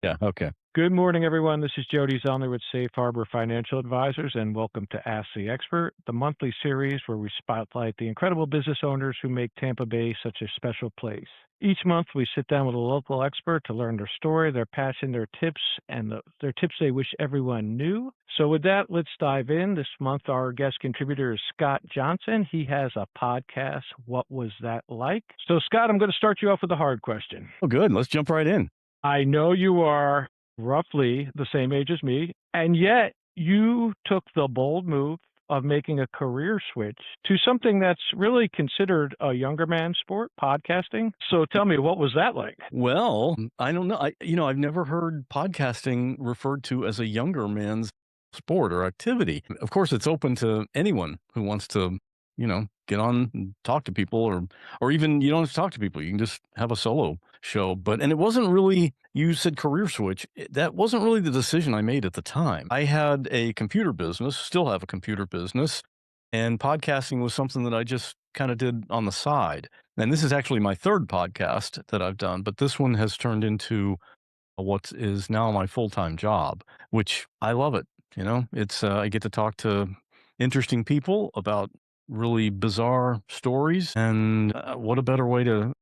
Yeah, okay. Good morning, everyone. This is Jody Zelner with Safe Harbor Financial Advisors, and welcome to Ask the Expert, the monthly series where we spotlight the incredible business owners who make Tampa Bay such a special place. Each month, we sit down with a local expert to learn their story, their passion, their tips, and their tips they wish everyone knew. So, with that, let's dive in. This month, our guest contributor is Scott Johnson. He has a podcast, What Was That Like? So, Scott, I'm going to start you off with a hard question. Oh, good. Let's jump right in. I know you are roughly the same age as me, and yet you took the bold move of making a career switch to something that's really considered a younger man's sport, podcasting. So tell me, what was that like? Well, I don't know. I've never heard podcasting referred to as a younger man's sport or activity. Of course, it's open to anyone who wants to, get on and talk to people or even you don't have to talk to people. You can just have a solo show. And it wasn't really, you said career switch. That wasn't really the decision I made at the time. I had a computer business, still have a computer business, and podcasting was something that I just kind of did on the side. And this is actually my third podcast that I've done, but this one has turned into what is now my full-time job, which I love it. It's I get to talk to interesting people about really bizarre stories, and what a better way to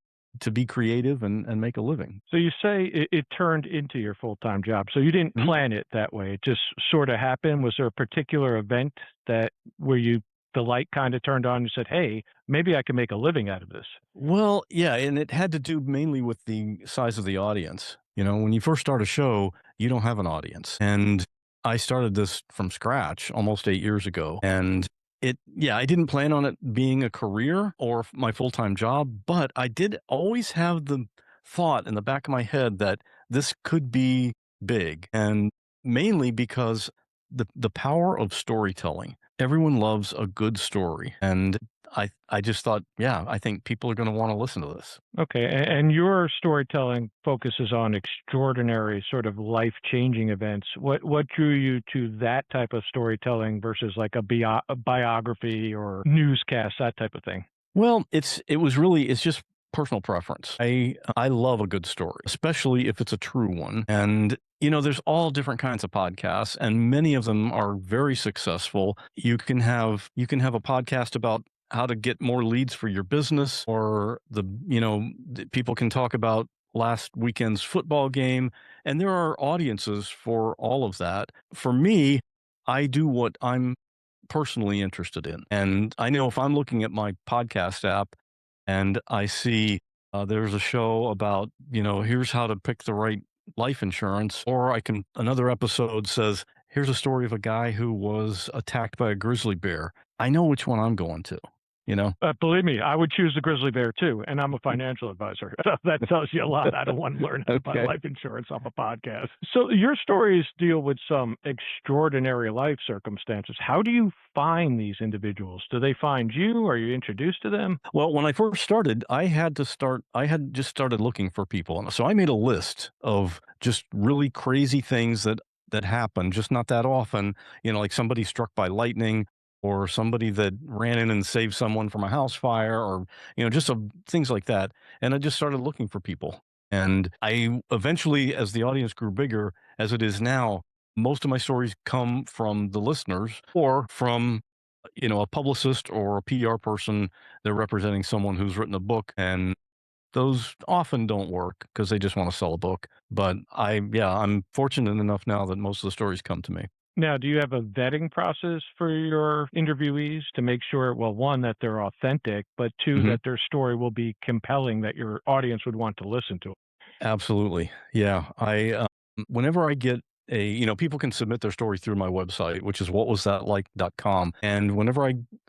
be creative and make a living. So you say it turned into your full-time job. So you didn't Mhm. plan it that way. It just sort of happened. Was there a particular event that where the light kind of turned on and you said, "Hey, maybe I can make a living out of this"? Well, yeah, and it had to do mainly with the size of the audience. When you first start a show, you don't have an audience. And I started this from scratch almost 8 years ago. And I didn't plan on it being a career or my full time job, but I did always have the thought in the back of my head that this could be big. And mainly because the power of storytelling. Everyone loves a good story. And I just thought, yeah, I think people are gonna wanna listen to this. Okay, and your storytelling focuses on extraordinary, sort of life-changing events. What drew you to that type of storytelling versus like a biography or newscast, that type of thing? Well, it's just personal preference. I love a good story, especially if it's a true one, and, there's all different kinds of podcasts, and many of them are very successful. You can have a podcast about how to get more leads for your business, or people can talk about last weekend's football game, and there are audiences for all of that. For me, I do what I'm personally interested in. And I know if I'm looking at my podcast app and I see there's a show about, here's how to pick the right life insurance, or another episode says, here's a story of a guy who was attacked by a grizzly bear. I know which one I'm going to, you know? Believe me, I would choose the grizzly bear too, and I'm a financial advisor. So that tells you a lot. I don't want to learn how to buy Okay. life insurance off a podcast. So your stories deal with some extraordinary life circumstances. How do you find these individuals? Do they find you? Are you introduced to them? Well, when I first started, I had just started looking for people. And so I made a list of just really crazy things that happen, just not that often, like somebody struck by lightning or somebody that ran in and saved someone from a house fire or, just things like that. And I just started looking for people. And I eventually, as the audience grew bigger, as it is now, most of my stories come from the listeners or from a publicist or a PR person. They're representing someone who's written a book, and those often don't work because they just want to sell a book. But I'm fortunate enough now that most of the stories come to me. Now, do you have a vetting process for your interviewees to make sure, well, one, that they're authentic, but two, Mhm. that their story will be compelling, that your audience would want to listen to? Absolutely. Yeah. Whenever I get people can submit their story through my website, which is whatwasthatlike.com. And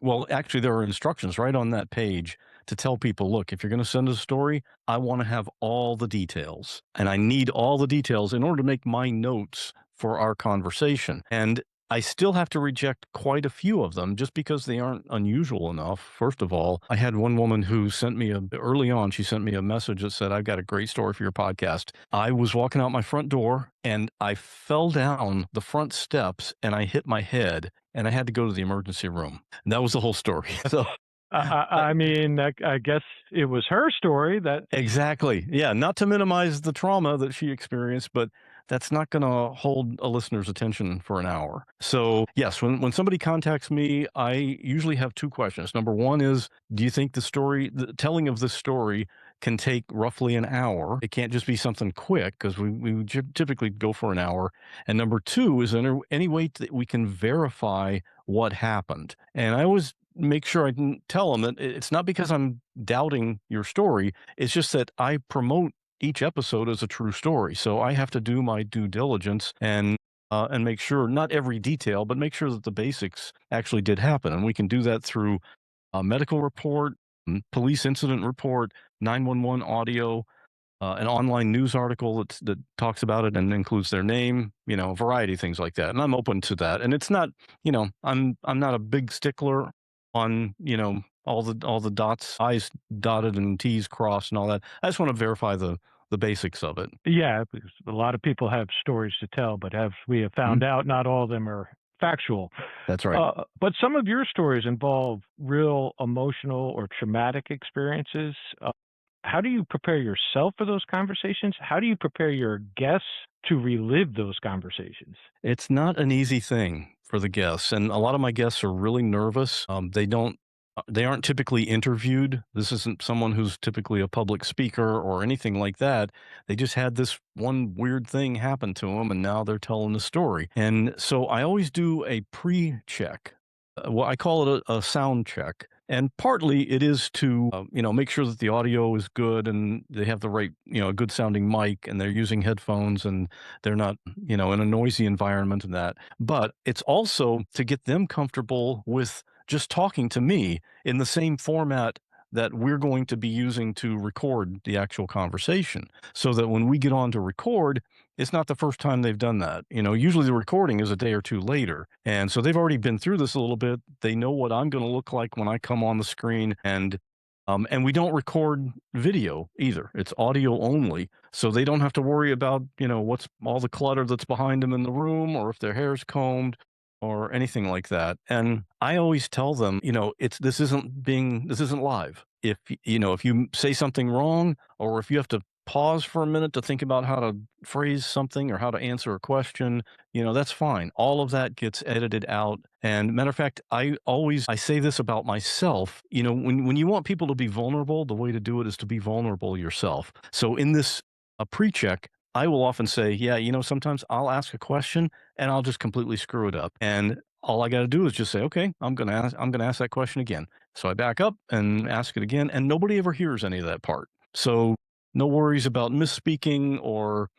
well, actually, there are instructions right on that page to tell people, look, if you're going to send a story, I want to have all the details and I need all the details in order to make my notes for our conversation. And I still have to reject quite a few of them just because they aren't unusual enough. First of all, I had one woman who early on, she sent me a message that said, I've got a great story for your podcast. I was walking out my front door and I fell down the front steps and I hit my head and I had to go to the emergency room. And that was the whole story. So, uh, I mean, I guess it was her story that exactly. Yeah. Not to minimize the trauma that she experienced, but that's not going to hold a listener's attention for an hour. So, yes, when somebody contacts me, I usually have two questions. Number one is, do you think the telling of this story can take roughly an hour? It can't just be something quick because we typically go for an hour. And number two, is there any way that we can verify what happened? And I always make sure I can tell them that it's not because I'm doubting your story. It's just that I promote each episode as a true story. So I have to do my due diligence and make sure not every detail, but make sure that the basics actually did happen. And we can do that through a medical report, police incident report, 911 audio, an online news article that talks about it and includes their name, a variety of things like that. And I'm open to that. And it's not, I'm not a big stickler on, all the dots, I's dotted and T's crossed and all that. I just want to verify the basics of it. Yeah, because a lot of people have stories to tell, but as we have Mhm. found out, not all of them are factual. That's right. But some of your stories involve real emotional or traumatic experiences. How do you prepare yourself for those conversations? How do you prepare your guests to relive those conversations? It's not an easy thing for the guests, and a lot of my guests are really nervous. They aren't typically interviewed. This isn't someone who's typically a public speaker or anything like that. They just had this one weird thing happen to them, and now they're telling the story. And so I always do a pre-check. Well, I call it a sound check. And partly it is to, make sure that the audio is good and they have the right, good sounding mic and they're using headphones and they're not, in a noisy environment and that. But it's also to get them comfortable with just talking to me in the same format that we're going to be using to record the actual conversation so that when we get on to record, it's not the first time they've done that. Usually the recording is a day or two later. And so they've already been through this a little bit. They know what I'm going to look like when I come on the screen and we don't record video either. It's audio only. So they don't have to worry about, what's all the clutter that's behind them in the room or if their hair's combed or anything like that. And I always tell them, this isn't live. If you say something wrong or if you have to pause for a minute to think about how to phrase something or how to answer a question, that's fine. All of that gets edited out. And matter of fact, I say this about myself, when you want people to be vulnerable, the way to do it is to be vulnerable yourself. So in this a pre-check, I will often say, yeah, sometimes I'll ask a question and I'll just completely screw it up. And all I got to do is just say, okay, I'm going to ask that question again. So I back up and ask it again, and nobody ever hears any of that part. So no worries about misspeaking or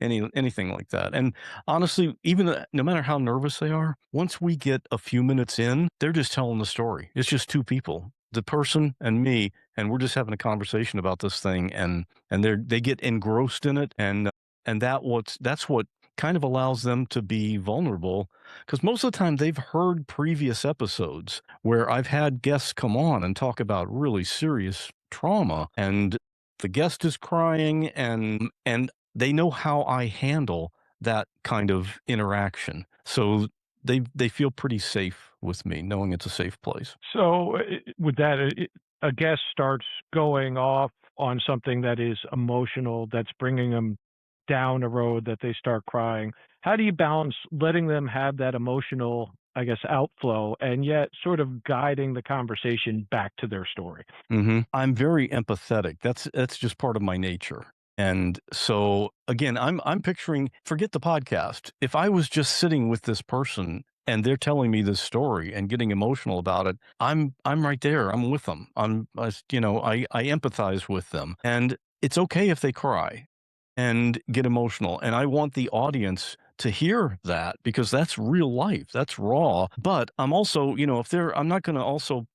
anything like that. And honestly, even no matter how nervous they are, once we get a few minutes in, they're just telling the story. It's just two people, the person and me, and we're just having a conversation about this thing, and they get engrossed in it, and that's what kind of allows them to be vulnerable because most of the time they've heard previous episodes where I've had guests come on and talk about really serious trauma and the guest is crying and they know how I handle that kind of interaction. So they feel pretty safe with me knowing it's a safe place. So, with that, a guest starts going off on something that is emotional, that's bringing them down a road that they start crying. How do you balance letting them have that emotional, I guess, outflow and yet sort of guiding the conversation back to their story? I'm very empathetic. That's just part of my nature. And so again, I'm picturing forget the podcast. If I was just sitting with this person and they're telling me this story and getting emotional about it, I'm right there. I'm with them. I empathize with them. And it's okay if they cry and get emotional. And I want the audience to hear that because that's real life. That's raw. But I'm also, I'm not going to also,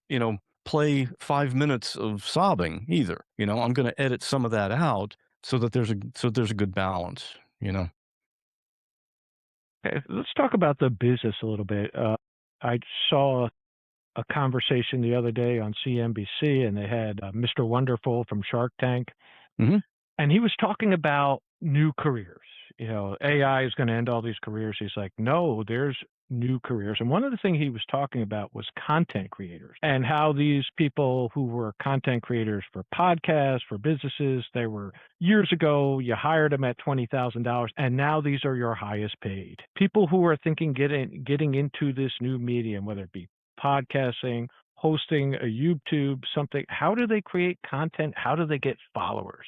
play 5 minutes of sobbing either. I'm going to edit some of that out so there's a good balance. Okay, let's talk about the business a little bit. I saw a conversation the other day on CNBC, and they had Mr. Wonderful from Shark Tank, Hmm. and he was talking about new careers. AI is going to end all these careers. He's like, no, there's new careers. And one of the things he was talking about was content creators and how these people who were content creators for podcasts, for businesses, they were years ago, you hired them at $20,000, and now these are your highest paid. People who are thinking getting into this new medium, whether it be podcasting, hosting a YouTube, something, how do they create content? How do they get followers?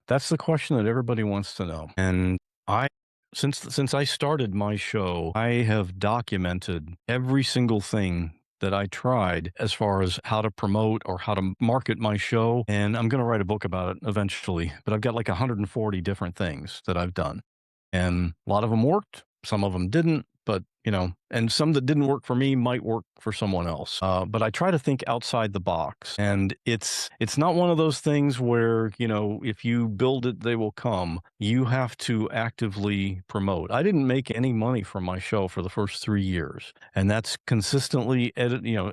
That's the question that everybody wants to know. And I since I started my show, I have documented every single thing that I tried as far as how to promote or how to market my show. And I'm going to write a book about it eventually, but I've got like 140 different things that I've done. And a lot of them worked, some of them didn't, but and some that didn't work for me might work for someone else. But I try to think outside the box, and it's not one of those things where if you build it, they will come. You have to actively promote. I didn't make any money from my show for the first 3 years, and that's consistently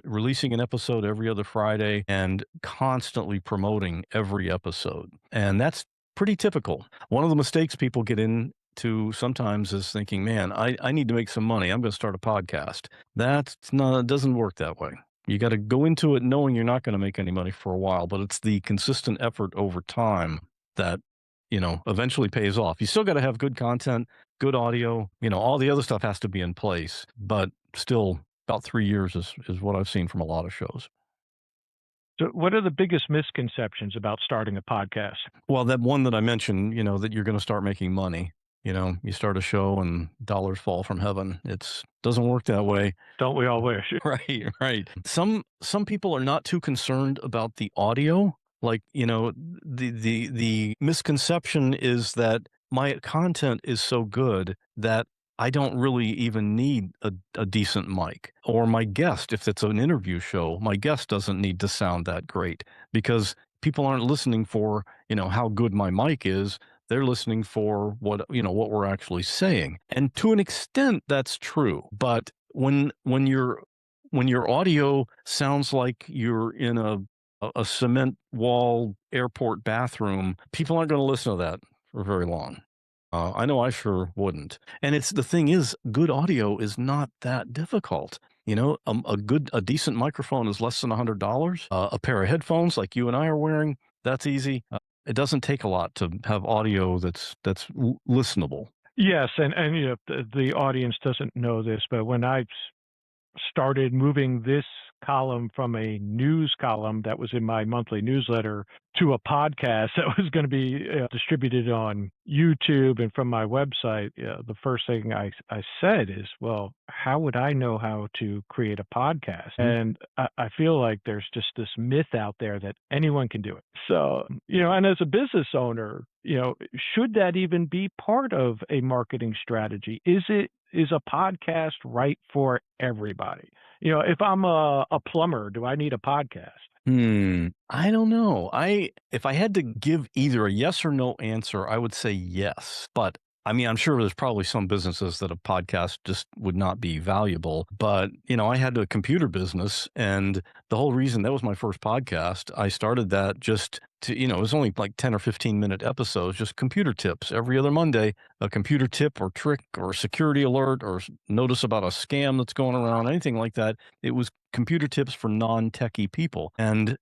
releasing an episode every other Friday and constantly promoting every episode, and that's pretty typical. One of the mistakes people get into sometimes is thinking, man, I need to make some money. I'm going to start a podcast. That's not, it doesn't work that way. You got to go into it knowing you're not going to make any money for a while, but it's the consistent effort over time that, eventually pays off. You still got to have good content, good audio, all the other stuff has to be in place, but still about 3 years is what I've seen from a lot of shows. So, what are the biggest misconceptions about starting a podcast? Well, that one that I mentioned, that you're going to start making money. You start a show and dollars fall from heaven. It's doesn't work that way. Don't we all wish? Right, right. Some people are not too concerned about the audio. Like, the misconception is that my content is so good that I don't really even need a decent mic. Or my guest, if it's an interview show, my guest doesn't need to sound that great because people aren't listening for, how good my mic is. They're listening for what we're actually saying. And to an extent, that's true. But when your audio sounds like you're in a cement wall airport bathroom, people aren't going to listen to that for very long. I know I sure wouldn't. And the thing is, good audio is not that difficult. A decent microphone is less than $100. A pair of headphones like you and I are wearing, that's easy. It doesn't take a lot to have audio that's listenable. Yes, and the audience doesn't know this, but when I started moving this column from a news column that was in my monthly newsletter to a podcast that was going to be distributed on YouTube and from my website, the first thing I said is, well, how would I know how to create a podcast? And I feel like there's just this myth out there that anyone can do it. So, and as a business owner, should that even be part of a marketing strategy? Is a podcast right for everybody? If I'm a plumber, do I need a podcast? I don't know. If I had to give either a yes or no answer, I would say yes. But I mean, I'm sure there's probably some businesses that a podcast just would not be valuable. But, I had a computer business, and the whole reason that was my first podcast, I started that just to, it was only like 10 or 15-minute episodes, just computer tips every other Monday, a computer tip or trick or security alert or notice about a scam that's going around, anything like that. It was computer tips for non-techie people. And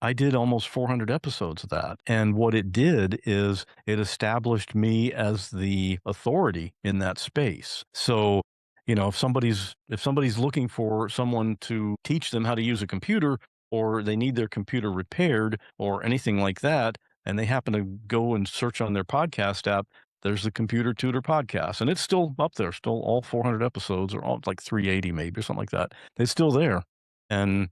I did almost 400 episodes of that. And what it did is it established me as the authority in that space. So, if somebody's looking for someone to teach them how to use a computer, or they need their computer repaired or anything like that, and they happen to go and search on their podcast app, there's the Computer Tutor podcast. And it's still up there, still all 400 episodes, or all like 380 maybe, or something like that. It's still there. And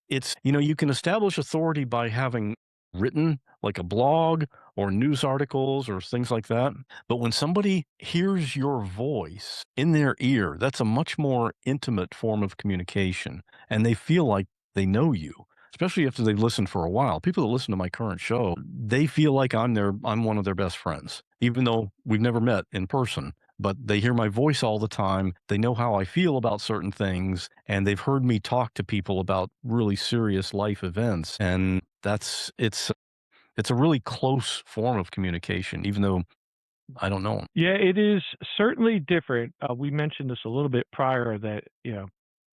it's, you can establish authority by having written like a blog or news articles or things like that. But when somebody hears your voice in their ear, that's a much more intimate form of communication. And they feel like they know you, especially after they've listened for a while. People that listen to my current show, they feel like I'm one of their best friends, even though we've never met in person. But they hear my voice all the time. They know how I feel about certain things, and they've heard me talk to people about really serious life events. And it's a really close form of communication, even though I don't know. Yeah, it is certainly different. We mentioned this a little bit prior that,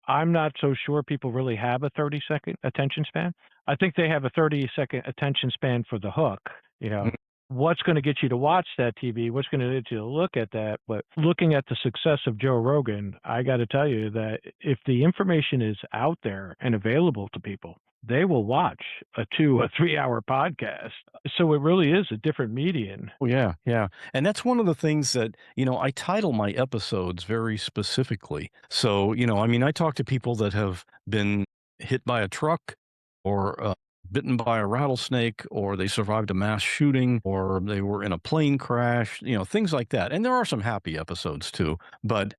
I'm not so sure people really have a 30-second attention span. I think they have a 30-second attention span for the hook. You know, Mm. what's going to get you to watch that TV? What's going to get you to look at that? But looking at the success of Joe Rogan, I got to tell you that if the information is out there and available to people, they will watch a 3 hour podcast. So it really is a different median. Oh, yeah, yeah. And that's one of the things that, I title my episodes very specifically. So, I mean, I talk to people that have been hit by a truck or bitten by a rattlesnake, or they survived a mass shooting, or they were in a plane crash, things like that. And there are some happy episodes too. But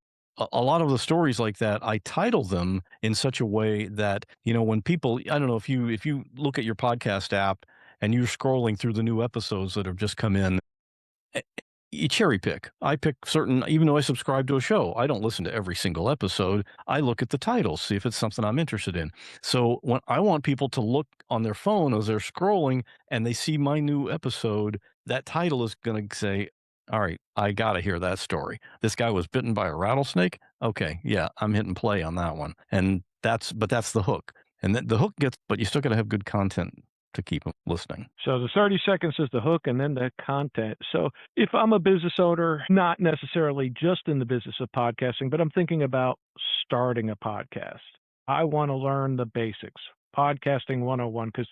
a lot of the stories like that, I title them in such a way that, when people, I don't know if you look at your podcast app and you're scrolling through the new episodes that have just come in, eh, you cherry pick. I pick certain, even though I subscribe to a show, I don't listen to every single episode. I look at the titles, see if it's something I'm interested in. So when I want people to look on their phone as they're scrolling and they see my new episode, that title is going to say, all right, I got to hear that story. This guy was bitten by a rattlesnake. Okay. Yeah. I'm hitting play on that one. But that's the hook. And then the hook gets, but you still got to have good content to keep 'em listening. So the 30 seconds is the hook and then the content. So if I'm a business owner, not necessarily just in the business of podcasting, but I'm thinking about starting a podcast, I want to learn the basics, podcasting 101, because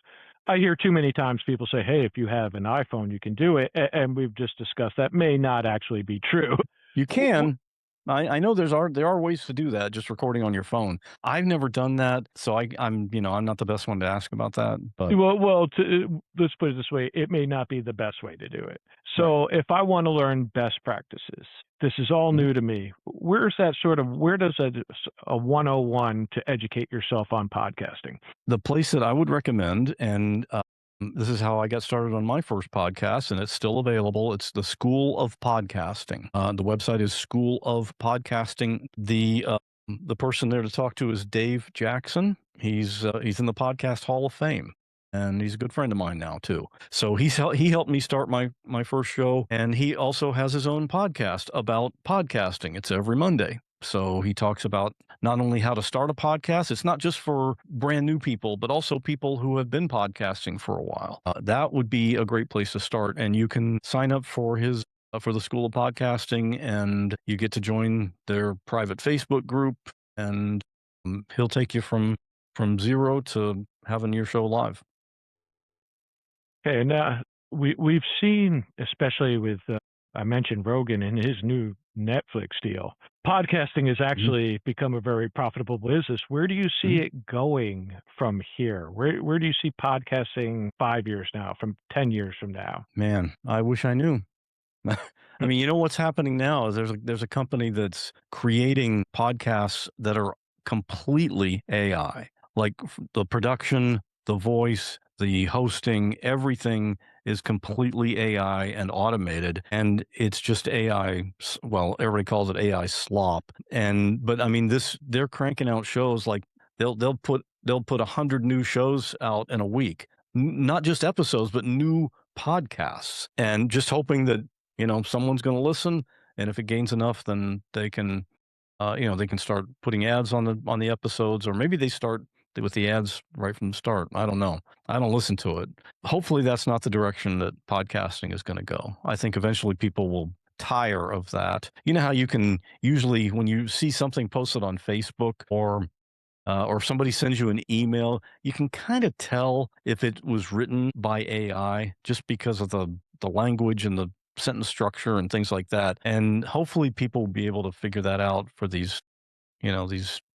I hear too many times people say, hey, if you have an iPhone, you can do it. And we've just discussed that may not actually be true. You can. I know there are ways to do that, just recording on your phone. I've never done that, so I'm not the best one to ask about that, but Let's put it this way: it may not be the best way to do it. right. So, if I want to learn best practices, this is all Mhm. new to me. Where does a 101 to educate yourself on podcasting? The place that I would recommend, and this is how I got started on my first podcast, and it's still available. It's the School of Podcasting. The website is School of Podcasting. The person there to talk to is Dave Jackson. He's in the Podcast Hall of Fame, and he's a good friend of mine now too. So he helped me start my first show, and he also has his own podcast about podcasting. It's every Monday. So he talks about not only how to start a podcast, it's not just for brand new people, but also people who have been podcasting for a while. That would be a great place to start. And you can sign up for for the School of Podcasting, and you get to join their private Facebook group, and he'll take you from zero to having your show live. Okay, and now we've seen, especially with I mentioned Rogan and his new Netflix deal. Podcasting has Mhm. actually become a very profitable business. Where do you see Mhm. it going from here? Where do you see podcasting 5 years now, from 10 years from now? Man, I wish I knew. I mean, what's happening now is there's a company that's creating podcasts that are completely AI. Like the production, the voice, the hosting, everything is completely AI and automated, and it's just AI. Well, everybody calls it AI slop. But I mean, they're cranking out shows like they'll put 100 new shows out in a week, not just episodes, but new podcasts, and just hoping that someone's going to listen, and if it gains enough, then they can start putting ads on the episodes, or maybe they start with the ads right from the start. I don't know. I don't listen to it. Hopefully, that's not the direction that podcasting is going to go. I think eventually people will tire of that. You know how you can usually, when you see something posted on Facebook, or if somebody sends you an email, you can kind of tell if it was written by AI just because of the language and the sentence structure and things like that. And hopefully people will be able to figure that out for these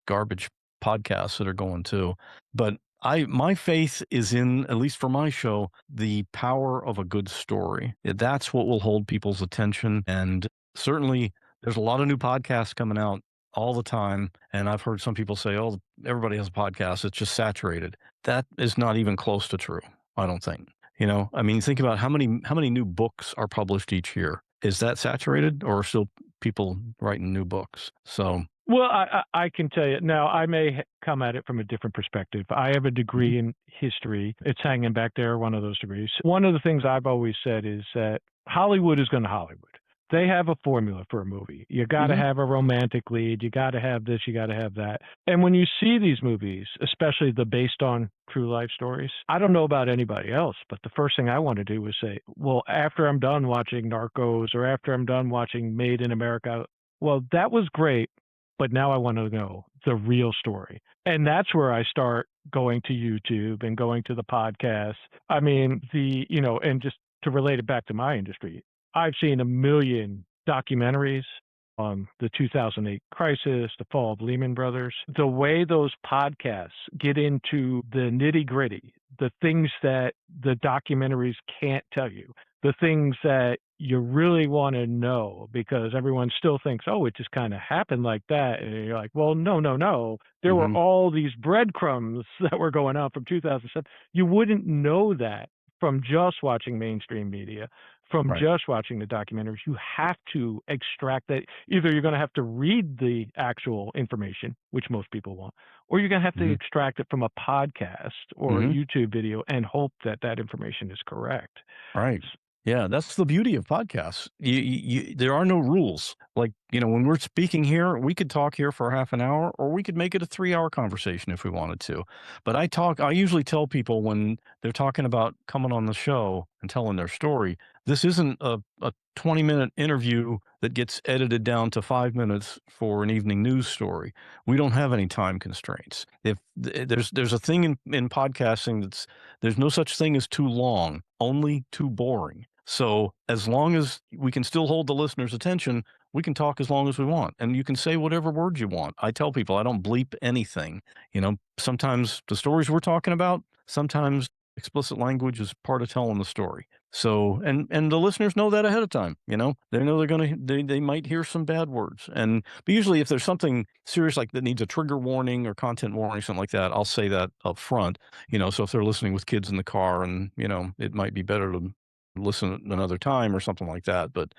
garbage podcasts that are going too. But my faith is in, at least for my show, the power of a good story. That's what will hold people's attention. And certainly there's a lot of new podcasts coming out all the time. And I've heard some people say, oh, everybody has a podcast. It's just saturated. That is not even close to true, I don't think. I mean, think about how many new books are published each year. Is that saturated, or are still people writing new books? So Well, I can tell you now. I may come at it from a different perspective. I have a mhm, degree in history. It's hanging back there, one of those degrees. One of the things I've always said is that Hollywood is going to Hollywood. they have a formula for a movie. You got to Mhm. have a romantic lead. You got to have this. You got to have that. And when you see these movies, especially the based on true life stories, I don't know about anybody else, but the first thing I want to do is say, well, after I'm done watching Narcos or after I'm done watching Made in America, well, that was great, but now I want to know the real story. And that's where I start going to YouTube and going to the podcasts. I mean, and just to relate it back to my industry, I've seen a million documentaries on the 2008 crisis, the fall of Lehman Brothers. The way those podcasts get into the nitty gritty, the things that the documentaries can't tell you, the things that you really want to know because everyone still thinks, oh, it just kind of happened like that. And you're like, well, no, no, no. There were Mhm. all these breadcrumbs that were going on from 2007. You wouldn't know that from just watching mainstream media, from Right. just watching the documentaries. You have to extract that. Either you're going to have to read the actual information, which most people want, or you're going to have to Mhm. extract it from a podcast or a Mhm. YouTube video and hope that that information is correct. Right. Yeah, that's the beauty of podcasts. There are no rules. Like, when we're speaking here, we could talk here for half an hour, or we could make it a 3-hour conversation if we wanted to. But I usually tell people when they're talking about coming on the show and telling their story, this isn't a 20-minute interview that gets edited down to 5 minutes for an evening news story. We don't have any time constraints. If there's a thing in podcasting there's no such thing as too long, only too boring. So as long as we can still hold the listener's attention, we can talk as long as we want, and you can say whatever words you want. I tell people I don't bleep anything. Sometimes the stories we're talking about, sometimes explicit language is part of telling the story. So, and the listeners know that ahead of time. They know they might hear some bad words, but usually if there's something serious like that needs a trigger warning or content warning, something like that, I'll say that up front. So if they're listening with kids in the car, and it might be better to listen another time or something like that. But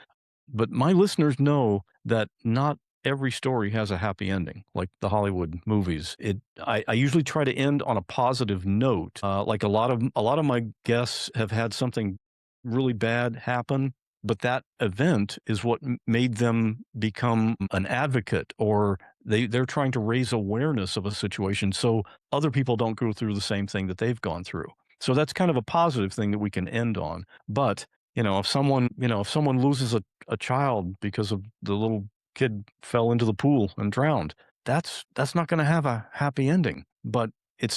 my listeners know that not every story has a happy ending, like the Hollywood movies. I usually try to end on a positive note. Like a lot of my guests have had something really bad happen, but that event is what made them become an advocate, or they're trying to raise awareness of a situation so other people don't go through the same thing that they've gone through. So that's kind of a positive thing that we can end on. But if someone loses a child because of the little kid fell into the pool and drowned, that's not going to have a happy ending, but it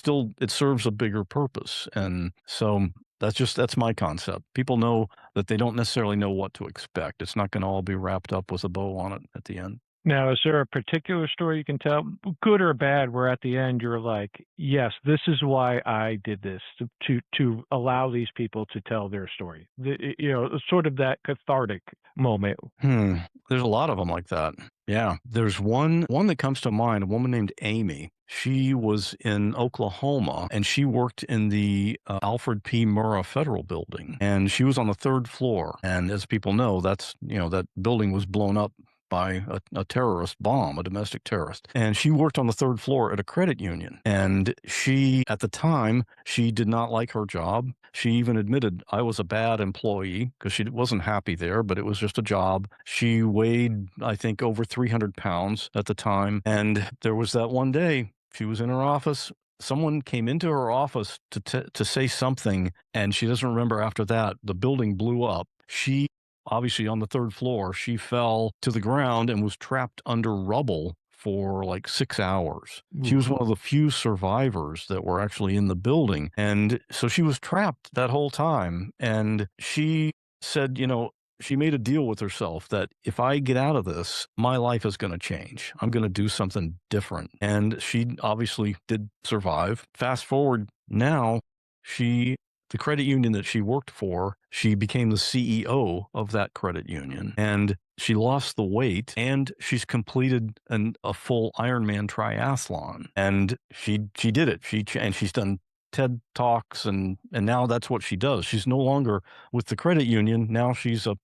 serves a bigger purpose. And so that's my concept. People know that they don't necessarily know what to expect. It's not going to all be wrapped up with a bow on it at the end. Now, is there a particular story you can tell, good or bad, where at the end you're like, yes, this is why I did this to allow these people to tell their story? Sort of that cathartic moment. Hmm. There's a lot of them like that. Yeah. There's one that comes to mind, a woman named Amy. She was in Oklahoma, and she worked in the Alfred P. Murrah Federal Building, and she was on the third floor. And as people know, that building was blown up by a terrorist bomb, a domestic terrorist. And she worked on the third floor at a credit union. And at the time, she did not like her job. She even admitted, I was a bad employee, because she wasn't happy there, but it was just a job. She weighed, I think, over 300 pounds at the time. And there was that one day she was in her office. Someone came into her office to say something, and she doesn't remember after that. The building blew up. She, obviously on the third floor, she fell to the ground and was trapped under rubble for like 6 hours. She was Oof. one of the few survivors that were actually in the building. And so she was trapped that whole time. And she said, she made a deal with herself that if I get out of this, my life is going to change. I'm going to do something different. And she obviously did survive. Fast forward now, the credit union that she worked for, she became the CEO of that credit union, and she lost the weight, and she's completed a full Ironman triathlon, and she did it. And she's done TED Talks, and now that's what she does. She's no longer with the credit union. Now she's a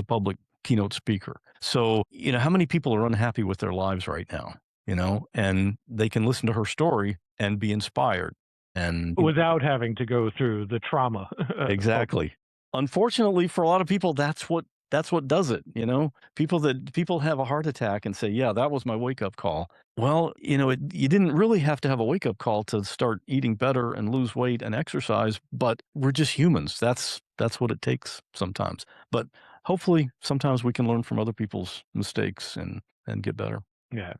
public keynote speaker. So, how many people are unhappy with their lives right now, and they can listen to her story and be inspired. And Without having to go through the trauma. exactly. Unfortunately, for a lot of people, that's what that's what does it, you know? People have a heart attack and say, "Yeah, that was my wake-up call." Well, you didn't really have to have a wake-up call to start eating better and lose weight and exercise, but we're just humans. That's what it takes sometimes. But hopefully, sometimes we can learn from other people's mistakes and get better. Yeah.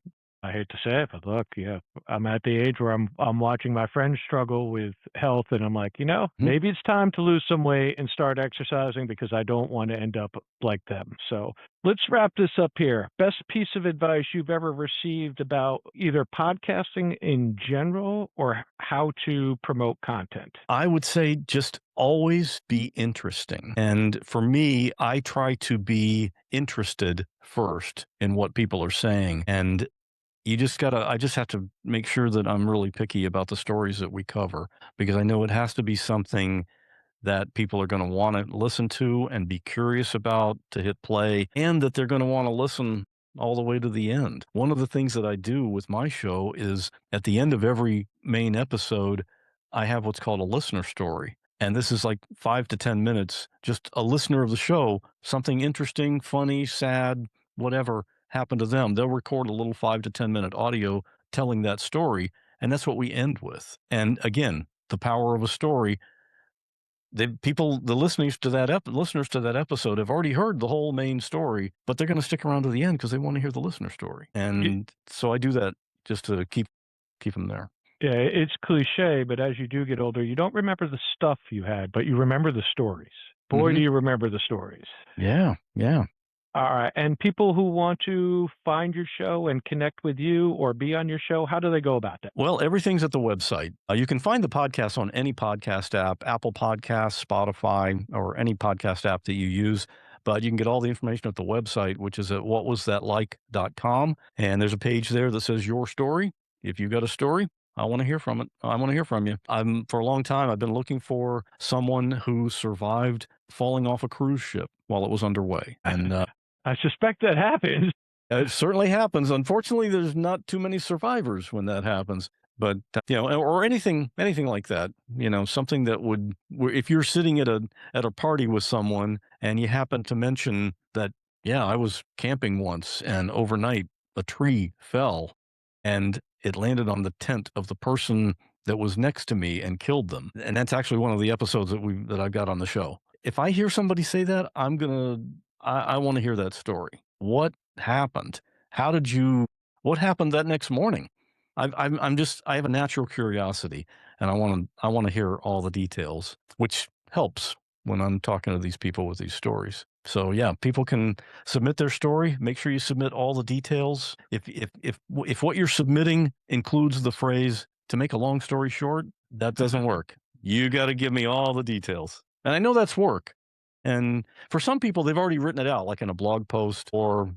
I hate to say it, but look, yeah, I'm at the age where I'm watching my friends struggle with health, and I'm like, Mhm. maybe it's time to lose some weight and start exercising because I don't want to end up like them. So let's wrap this up here. Best piece of advice you've ever received about either podcasting in general or how to promote content? I would say just always be interesting. And for me, I try to be interested first in what people are saying. And I just have to make sure that I'm really picky about the stories that we cover because I know it has to be something that people are going to want to listen to and be curious about to hit play, and that they're going to want to listen all the way to the end. One of the things that I do with my show is at the end of every main episode, I have what's called a listener story. And this is like 5 to 10 minutes, just a listener of the show, something interesting, funny, sad, whatever happened to them. They'll record a little 5 to 10 minute audio telling that story. And that's what we end with. And again, the power of a story, the listeners to that episode have already heard the whole main story, but they're going to stick around to the end because they want to hear the listener story. And so I do that just to keep them there. Yeah, it's cliche, but as you do get older, you don't remember the stuff you had, but you remember the stories. Boy, do Hmm. you remember the stories. Yeah, yeah. All right. And people who want to find your show and connect with you or be on your show, how do they go about that? Well, everything's at the website. You can find the podcast on any podcast app, Apple Podcasts, Spotify, or any podcast app that you use. But you can get all the information at the website, which is at whatwasthatlike.com. And there's a page there that says your story. If you got a story, I want to hear from it. I want to hear from you. For a long time, I've been looking for someone who survived falling off a cruise ship while it was underway. And I suspect that happens. it certainly happens. Unfortunately, there's not too many survivors when that happens. But or anything like that. Something that if you're sitting at a party with someone and you happen to mention that, yeah, I was camping once and overnight a tree fell and it landed on the tent of the person that was next to me and killed them. And that's actually one of the episodes that I've got on the show. If I hear somebody say that, I want to hear that story. What happened? How did you what happened that next morning? I have a natural curiosity and I want to hear all the details, which helps when I'm talking to these people with these stories. So yeah, people can submit their story. Make sure you submit all the details. If what you're submitting includes the phrase "to make a long story short," that doesn't work. You got to give me all the details. And I know that's work. And for some people, they've already written it out, like in a blog post or,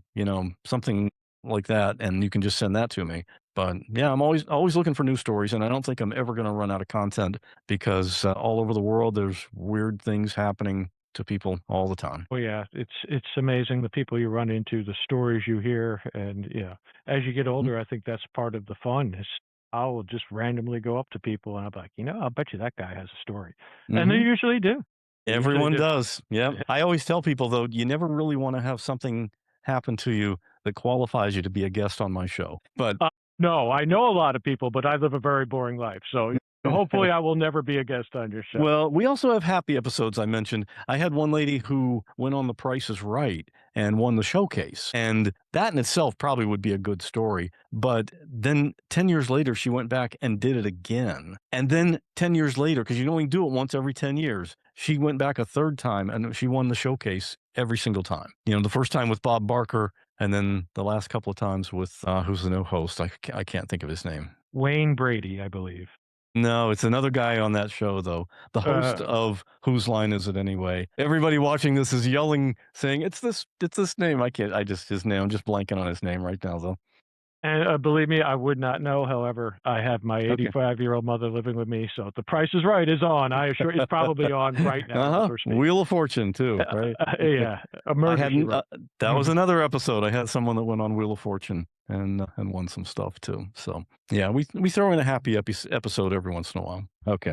something like that, and you can just send that to me. But yeah, I'm always looking for new stories, and I don't think I'm ever going to run out of content because all over the world, there's weird things happening to people all the time. Well, yeah, it's amazing the people you run into, the stories you hear, and yeah, as you get Mhm. older, I think that's part of the fun. Is I'll just randomly go up to people and I'm like, I'll bet you that guy has a story, and they Mhm. usually do. They usually Everyone do. does. Yeah. I always tell people though, you never really want to have something happen to you that qualifies you to be a guest on my show. But Uh, no, I know a lot of people, but I live a very boring life, so hopefully I will never be a guest on your show. well, we also have happy episodes I mentioned. I had one lady who went on The Price is Right and won the showcase. And that in itself probably would be a good story. But then 10 years later, she went back and did it again. And then 10 years later, because you can only do it once every 10 years, she went back a third time and she won the showcase every single time. The first time with Bob Barker, and then the last couple of times with who's the new host? I can't think of his name. Wayne Brady, I believe. No, it's another guy on that show, though. The host Uh, of Whose Line Is It Anyway? Everybody watching this is yelling, saying, it's this name. His name, I'm just blanking on his name right now, though. and believe me, I would not know. However, I have my Okay. 85-year-old mother living with me, so The Price is Right is on. I assure it's probably on right now as Uh-huh. we're speaking. Wheel of Fortune, too, right? Yeah, I emergency. hadn't, that was another episode. I had someone that went on Wheel of Fortune and won some stuff, too. So, yeah, we throw in a happy episode every once in a while. Okay.